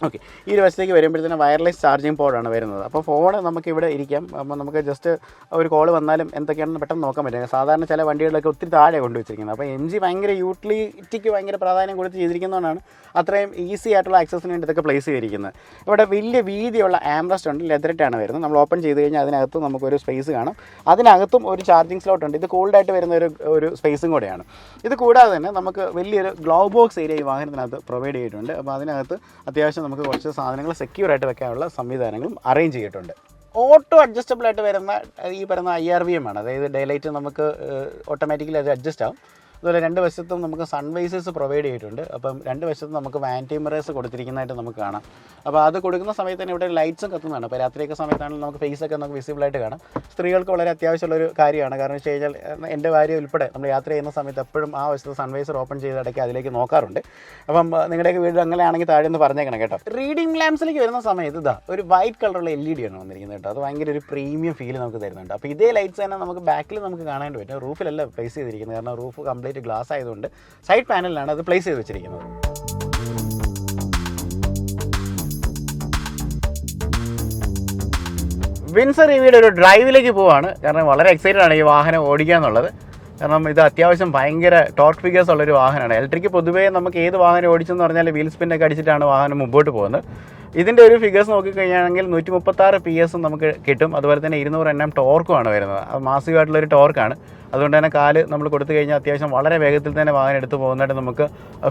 ഓക്കെ, ഈ ഒരു വശത്തേക്ക് വരുമ്പോഴത്തേന് വയർലെസ് ചാർജിങ് പോർട്ടാണ് വരുന്നത്. അപ്പോൾ ഫോൺ നമുക്ക് ഇവിടെ ഇരിക്കാം. അപ്പോൾ നമുക്ക് ജസ്റ്റ് ഒരു കോൾ വന്നാലും എന്തൊക്കെയാണെന്ന് പെട്ടെന്ന് നോക്കാൻ പറ്റും. സാധാരണ ചില വണ്ടികളിലൊക്കെ ഒത്തിരി താഴെ കൊണ്ടുവച്ചിരിക്കുന്നത്. അപ്പോൾ MG ഭയങ്കര യൂട്ടിലിറ്റിക്ക് ഭയങ്കര പ്രാധാന്യം കൊടുത്ത് ചെയ്തിരിക്കുന്നതുകൊണ്ടാണ് അത്രയും ഈസി ആയിട്ടുള്ള ആക്സസിന് വേണ്ടി ഇതൊക്കെ പ്ലേസ് ചെയ്തിരിക്കുന്നത്. ഇവിടെ വലിയ വീതിയുള്ള ആംറസ്റ്റ് ഉണ്ട്, ലെതറിട്ടാണ് വരുന്നത്. നമ്മൾ ഓപ്പൺ ചെയ്ത് കഴിഞ്ഞാൽ അതിനകത്ത് നമുക്കൊരു സ്പേസ് കാണും. അതിനകത്തും ഒരു ചാർജിങ് സ്ലോട്ട് ഉണ്ട്. ഇത് കോൾഡായിട്ട് വരുന്ന ഒരു സ്പേസും കൂടെയാണ്. ഇത് കൂടാതെ തന്നെ നമുക്ക് വലിയൊരു ഗ്ലൗ ബോക്സ് ഏരിയ ഈ വാഹനത്തിനകത്ത് പ്രൊവൈഡ് ചെയ്തിട്ടുണ്ട്. അപ്പോൾ അതിനകത്ത് അത്യാവശ്യം നമുക്ക് കുറച്ച് സാധനങ്ങൾ സെക്യൂർ ആയിട്ട് വെക്കാനുള്ള സംവിധാനങ്ങളും അറേഞ്ച് ചെയ്തിട്ടുണ്ട്. ഓട്ടോ അഡ്ജസ്റ്റബിൾ ആയിട്ട് വരുന്ന ഈ പറയുന്ന IRVM ആണ്. അതായത് ഡേ ലൈറ്റ് നമുക്ക് ഓട്ടോമാറ്റിക്കലി അത് അഡ്ജസ്റ്റ് ആവും. അതുപോലെ 2 വശത്തും നമുക്ക് സൺവൈസേഴ്സ് പ്രൊവൈഡ് ചെയ്തിട്ടുണ്ട്. അപ്പം 2 വശത്തും നമുക്ക് വാനിറ്റി മിറേഴ്സ് കൊടുത്തിരിക്കുന്നതായിട്ട് നമുക്ക് കാണാം. അപ്പോൾ അത് കൊടുക്കുന്ന സമയത്ത് തന്നെ ഇവിടെ ലൈറ്റ്സും കത്തുന്നതാണ്. അപ്പോൾ രാത്രിയൊക്കെ സമയത്താണെങ്കിൽ നമുക്ക് ഫേസൊക്കെ നമുക്ക് വിസിബിളായിട്ട് കാണാം. സ്ത്രീകൾക്ക് വളരെ അത്യാവശ്യമുള്ളൊരു കാര്യമാണ്. കാരണം വെച്ച് കഴിഞ്ഞാൽ എൻ്റെ ഭാര്യ ഉൾപ്പെടെ നമ്മൾ യാത്ര ചെയ്യുന്ന സമയത്ത് എപ്പോഴും ആ വശത്ത് സൺവൈസർ ഓപ്പൺ ചെയ്ത് ഇടയ്ക്ക് അതിലേക്ക് നോക്കാറുണ്ട്. അപ്പം നിങ്ങളുടെയൊക്കെ വീട് അങ്ങനെയാണെങ്കിൽ താഴെ ഒന്ന് പറഞ്ഞേക്കണം കേട്ടോ. റീഡിംഗ് ലാംപ്സിലേക്ക് വരുന്ന സമയത്ത് ഒരു വൈറ്റ് കളറുള്ള LED ആണ് വന്നിരിക്കുന്നത് കേട്ടോ. അത് ഭയങ്കര ഒരു പ്രീമിയം ഫീൽ നമുക്ക് തരുന്നുണ്ട്. അപ്പോൾ ഇതേ ലൈറ്റ്സ് തന്നെ നമുക്ക് ബാക്കിൽ നമുക്ക് കാണാനായിട്ട് പറ്റും. റൂഫിലല്ല പ്ലേസ് ചെയ്തിരിക്കുന്നത്. കാരണം റൂഫ് കംപ്ലീറ്റ് ഗ്ലാസ് ആയതുകൊണ്ട് സൈഡ് പാനലിലാണ് അത് പ്ലേസ് ചെയ്ത് വെച്ചിരിക്കുന്നത്. വിൻസർ EVയുടെ ഒരു ഡ്രൈവിലേക്ക് പോവാണ്. കാരണം വളരെ എക്സൈറ്റഡ് ആണ് ഈ വാഹനം ഓടിക്കുക എന്നുള്ളത്. കാരണം ഇത് അത്യാവശ്യം ഭയങ്കര ടോർക്ക് ഫിഗേഴ്സ് ഉള്ളൊരു വാഹനമാണ്. ഇലക്ട്രിക് പൊതുവേ നമുക്ക് ഏത് വാഹനം ഓടിച്ചെന്ന് പറഞ്ഞാൽ വീൽ സ്പിന്നൊക്കെ അടിച്ചിട്ടാണ് വാഹനം മുമ്പോട്ട് പോകുന്നത്. ഇതിൻ്റെ ഒരു ഫിഗേഴ്സ് നോക്കിക്കഴിഞ്ഞാണെങ്കിൽ 136 PS നമുക്ക് കിട്ടും. അതുപോലെ തന്നെ 200 Nm ടോർക്കുമാണ് വരുന്നത്. അത് മാസീവായിട്ടുള്ളൊരു ടോർക്കാണ്. അതുകൊണ്ട് തന്നെ കാല് നമ്മൾ കൊടുത്തു കഴിഞ്ഞാൽ അത്യാവശ്യം വളരെ വേഗത്തിൽ തന്നെ വാഹനം എടുത്ത് പോകുന്നതായിട്ട് നമുക്ക്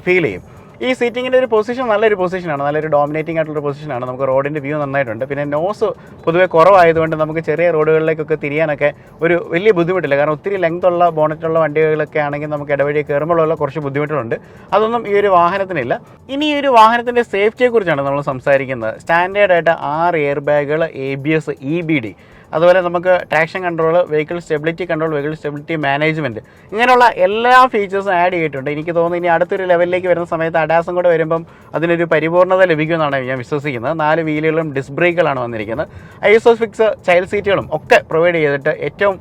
ഫീൽ ചെയ്യും. ഈ സീറ്റിങ്ങിൻ്റെ ഒരു പൊസിഷൻ നല്ലൊരു പൊസിഷനാണ്, നല്ലൊരു ഡോമിനേറ്റിംഗ് ആയിട്ടുള്ള പൊസിഷനാണ്. നമുക്ക് റോഡിൻ്റെ വ്യൂ നന്നായിട്ടുണ്ട്. പിന്നെ നോസ് പൊതുവേ കുറവായതുകൊണ്ട് നമുക്ക് ചെറിയ റോഡുകളിലേക്കൊക്കെ തിരിയാനൊക്കെ ഒരു വലിയ ബുദ്ധിമുട്ടില്ല. കാരണം ഒത്തിരി ലെങ്ത്തുള്ള ബോണറ്റുള്ള വണ്ടികളൊക്കെ ആണെങ്കിൽ നമുക്ക് ഇടവഴി കയറുമ്പോഴുള്ള കുറച്ച് ബുദ്ധിമുട്ടുകളുണ്ട്. അതൊന്നും ഈ ഒരു വാഹനത്തിനില്ല. ഇനി ഈ ഒരു വാഹനത്തിൻ്റെ സേഫ്റ്റിയെക്കുറിച്ചാണ് നമ്മൾ സംസാരിക്കുന്നത്. സ്റ്റാൻഡേർഡായിട്ട് 6 എയർ ബാഗുകൾ, ABS, EBD, അതുപോലെ നമുക്ക് traction control, vehicle stability control, vehicle stability management, ഇങ്ങനെയുള്ള എല്ലാ ഫീച്ചേഴ്സും ആഡ് ചെയ്തിട്ടുണ്ട്. എനിക്ക് തോന്നുന്നു ഇനി അടുത്തൊരു ലെവലിലേക്ക് വരുന്ന സമയത്ത് അഡാസും കൂടെ വരുമ്പം അതിനൊരു പരിപൂർണ്ണത ലഭിക്കുമെന്നാണ് ഞാൻ വിശ്വസിക്കുന്നത്. 4 വീലുകളും ഡിസ്ക് ബ്രേക്കുകളാണ് വന്നിരിക്കുന്നത്. ISOFIX ചൈൽഡ് സീറ്റുകളും ഒക്കെ പ്രൊവൈഡ് ചെയ്തിട്ട് ഏറ്റവും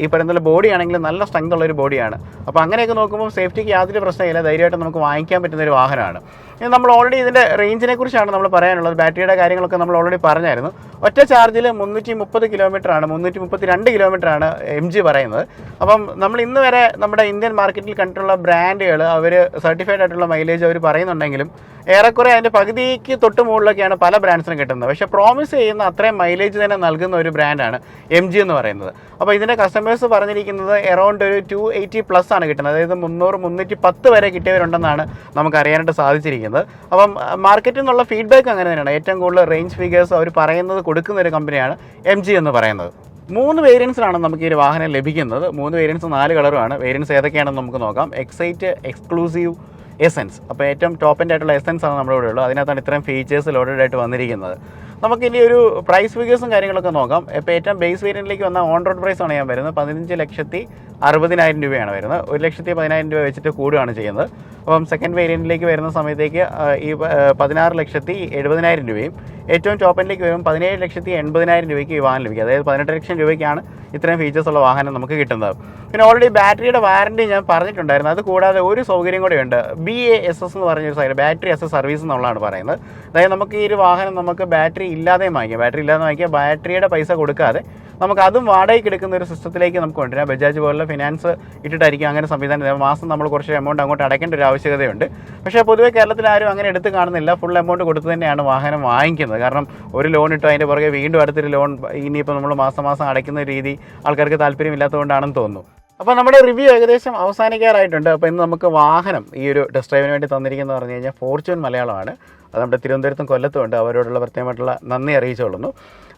ഈ പറയുന്ന ബോഡി ആണെങ്കിൽ നല്ല സ്ട്രെങ്ത് ഉള്ളൊരു ബോഡിയാണ്. അപ്പോൾ അങ്ങനെയൊക്കെ നോക്കുമ്പോൾ സേഫ്റ്റിക്ക് യാതൊരു പ്രശ്നമില്ല. ധൈര്യമായിട്ട് നമുക്ക് വാങ്ങിക്കാൻ പറ്റുന്നൊരു വാഹനമാണ്. ഇനി നമ്മൾ ഓൾറെഡി ഇതിൻ്റെ റേഞ്ചിനെ കുറിച്ചാണ് നമ്മൾ പറയാനുള്ളത്. ബാറ്ററിയുടെ കാര്യങ്ങളൊക്കെ നമ്മൾ ഓൾറെഡി പറഞ്ഞായിരുന്നു. ഒറ്റ ചാർജിൽ 330 കിലോമീറ്ററാണ്, 332 കിലോമീറ്ററാണ് MG പറയുന്നത്. അപ്പം നമ്മൾ ഇന്ന് വരെ നമ്മുടെ ഇന്ത്യൻ മാർക്കറ്റിൽ കണ്ടിട്ടുള്ള ബ്രാൻഡുകൾ അവർ സർട്ടിഫൈഡ് ആയിട്ടുള്ള മൈലേജ് അവർ പറയുന്നുണ്ടെങ്കിലും ഏറെക്കുറെ അതിൻ്റെ പകുതിക്ക് തൊട്ട് മുകളിലൊക്കെയാണ് പല ബ്രാൻഡ്സിനും കിട്ടുന്നത്. പക്ഷേ പ്രോമിസ് ചെയ്യുന്ന അത്രയും മൈലേജ് തന്നെ നൽകുന്ന ഒരു ബ്രാൻഡാണ് MG എന്ന് പറയുന്നത്. അപ്പോൾ ഇതിൻ്റെ കസ്റ്റമേഴ്സ് പറഞ്ഞിരിക്കുന്നത് എറൗണ്ട് ഒരു 280+ ആണ് കിട്ടുന്നത്. അതായത് 300, 310 വരെ കിട്ടിയവരുണ്ടെന്നാണ് നമുക്ക് അറിയാനായിട്ട് സാധിച്ചിരിക്കുന്നത്. അപ്പം മാർക്കറ്റിൽ നിന്നുള്ള ഫീഡ്ബാക്ക് അങ്ങനെ തന്നെയാണ്. ഏറ്റവും കൂടുതൽ റേഞ്ച് ഫിഗേഴ്സ് അവർ പറയുന്നത് കൊടുക്കുന്ന ഒരു കമ്പനിയാണ് MG എന്ന് പറയുന്നത്. 3 വേരിയൻസിലാണ് നമുക്ക് ഈ ഒരു വാഹനം ലഭിക്കുന്നത്. 3 വേരിയൻസ് 4 കളറുമാണ്. വേരിയൻസ് ഏതൊക്കെയാണെന്ന് നമുക്ക് നോക്കാം. Excite, exclusive, essence. അപ്പോൾ ഏറ്റവും ടോപ്പ് എൻഡ് ആയിട്ടുള്ള എസൻസ് ആണ് നമ്മുടെ ഇവിടെ ഉള്ളത്. അതിനകത്താണ് ഇത്രയും ഫീച്ചേഴ്സ് ലോഡഡ് ആയിട്ട് വന്നിരിക്കുന്നത്. നമുക്കിനി ഒരു പ്രൈസ് ഫിഗേഴ്സും കാര്യങ്ങളൊക്കെ നോക്കാം. ഇപ്പോൾ ഏറ്റവും ബേസ് വേരിയൻറ്റിലേക്ക് വന്ന ഓൺ റോഡ് പ്രൈസാണ് ഞാൻ വരുന്നത് 15,60,000 60,000 രൂപയാണ് വരുന്നത്. 1,10,000 രൂപ വെച്ചിട്ട് കൂടുകയാണ് ചെയ്യുന്നത്. അപ്പം സെക്കൻഡ് വേരിയൻറ്റിലേക്ക് വരുന്ന സമയത്തേക്ക് ഈ 16,70,000 രൂപയും ഏറ്റവും ടോപ്പ് എൻഡിലേക്ക് വരുമ്പോൾ 17,80,000 രൂപയ്ക്ക് ഈ വാഹനം ലഭിക്കും. അതായത് 18 ലക്ഷം രൂപയ്ക്കാണ് ഇത്രയും ഫീച്ചേഴ്സ് ഉള്ള വാഹനം നമുക്ക് കിട്ടുന്നത്. പിന്നെ ഓൾറെഡി ബാറ്ററിയുടെ വാറണ്ടി ഞാൻ പറഞ്ഞിട്ടുണ്ടായിരുന്നു. അത് കൂടാതെ ഒരു സൗകര്യം കൂടെയുണ്ട്. BASS എന്ന് പറഞ്ഞൊരു side, battery as A service എന്നുള്ളതാണ് പറയുന്നത്. അതായത് നമുക്ക് ഈ ഒരു വാഹനം നമുക്ക് ബാറ്ററി ഇല്ലാതെ വാങ്ങിക്കാം. ബാറ്ററിയുടെ പൈസ കൊടുക്കാതെ നമുക്ക് അതും വാടകയ്ക്ക് എടുക്കുന്ന ഒരു സിസ്റ്റത്തിലേക്ക് നമുക്ക് കൊണ്ടുവരാം. ബജാജ് പോലുള്ള ഫിനാൻസ് ഇട്ടിട്ടായിരിക്കും അങ്ങനെ സംവിധാനം. മാസം നമ്മൾ കുറച്ച് എമൗണ്ട് അങ്ങോട്ട് അടയ്ക്കേണ്ട ഒരു ആവശ്യകതയുണ്ട്. പക്ഷേ പൊതുവെ കേരളത്തിൽ ആരും അങ്ങനെ എടുത്ത് കാണുന്നില്ല. ഫുൾ എമൗണ്ട് കൊടുത്ത് തന്നെയാണ് വാഹനം വാങ്ങിക്കുന്നത്. കാരണം ഒരു ലോൺ ഇട്ട് അതിൻ്റെ പുറകെ വീണ്ടും അടുത്തൊരു ലോൺ ഇനിയിപ്പോൾ നമ്മൾ മാസം ആടയ്ക്കുന്ന രീതി ആൾക്കാർക്ക് താല്പര്യമില്ലാത്തതുകൊണ്ടാണെന്ന് തോന്നുന്നു. അപ്പോൾ നമ്മുടെ റിവ്യൂ ഏകദേശം അവസാനിക്കാറായിട്ടുണ്ട്. അപ്പോൾ ഇന്ന് നമുക്ക് വാഹനം ഈ ഒരു ടെസ്റ്റ് ഡ്രൈവിന് വേണ്ടി തന്നിരിക്കുന്നത് പറഞ്ഞു കഴിഞ്ഞാൽ ഫോർച്യൂൺ മലയാളമാണ്. അത് നമ്മുടെ തിരുവനന്തപുരത്തും കൊല്ലത്തുമുണ്ട്. അവരോടുള്ള പ്രത്യേകമായിട്ടുള്ള നന്ദി അറിയിച്ചുകൊള്ളുന്നു.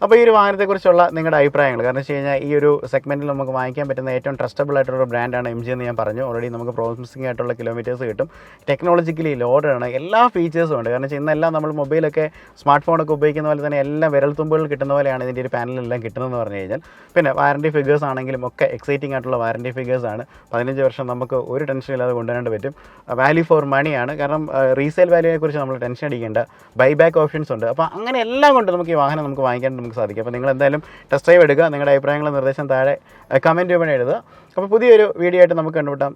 അപ്പോൾ ഈ ഒരു വാഹനത്തെക്കുറിച്ചുള്ള നിങ്ങളുടെ അഭിപ്രായങ്ങൾ, കാരണം വെച്ച് കഴിഞ്ഞാൽ ഈ ഒരു സെഗ്മെൻറ്റിൽ നമുക്ക് വാങ്ങിക്കാൻ പറ്റുന്ന ഏറ്റവും ട്രസ്റ്റബിൾ ആയിട്ടുള്ള ബ്രാൻഡാണ് MG എന്ന് ഞാൻ പറഞ്ഞു. ഓൾറെഡി നമുക്ക് പ്രോമിസിംഗ് ആയിട്ടുള്ള കിലോമീറ്റേഴ്സ് കിട്ടും. ടെക്നോളജിക്കലി ലോഡാണ്, എല്ലാ ഫീച്ചേഴ്സും ഉണ്ട്. കാരണം ഇന്നെല്ലാം നമ്മൾ മൊബൈലൊക്കെ സ്മാർട്ട് ഫോണൊക്കെ ഉപയോഗിക്കുന്ന പോലെ തന്നെ എല്ലാം വിരൽത്തുമ്പുകളിൽ കിട്ടുന്ന പോലെയാണ് ഇതിൻ്റെ ഒരു പാനലെല്ലാം കിട്ടുന്നതെന്ന് പറഞ്ഞു കഴിഞ്ഞാൽ. പിന്നെ വാറണ്ടി ഫിഗേഴ്സ് ആണെങ്കിലും ഒക്കെ എക്സൈറ്റിംഗ് ആയിട്ടുള്ള വാറണ്ടി ഫിഗേഴ്സാണ്. 15 വർഷം നമുക്ക് ഒരു ടെൻഷൻ ഇല്ലാതെ കൊണ്ടുവരാൻ പറ്റും. വാല്യൂ ഫോർ മണിയാണ്. കാരണം റീസെയിൽ വാല്യൂവിനെ കുറിച്ച് നമ്മൾ ടെൻഷൻ അടിക്കേണ്ട. ബൈബാക്ക് ഓപ്ഷൻസ് ഉണ്ട്. അപ്പോൾ അങ്ങനെ എല്ലാം കൊണ്ട് നമുക്ക് ഈ വാഹനം നമുക്ക് വാങ്ങിക്കാൻ നമുക്ക് സാധിക്കും. അപ്പോൾ നിങ്ങൾ എന്തായാലും ടെസ്റ്റ് ഡ്രൈവ് എടുക്കുക. നിങ്ങളുടെ അഭിപ്രായങ്ങളും നിർദ്ദേശം താഴെ കമൻറ്റ് വഴി എഴുതുക. അപ്പോൾ പുതിയൊരു വീഡിയോ ആയിട്ട് നമുക്ക് കണ്ടുമുട്ടാം.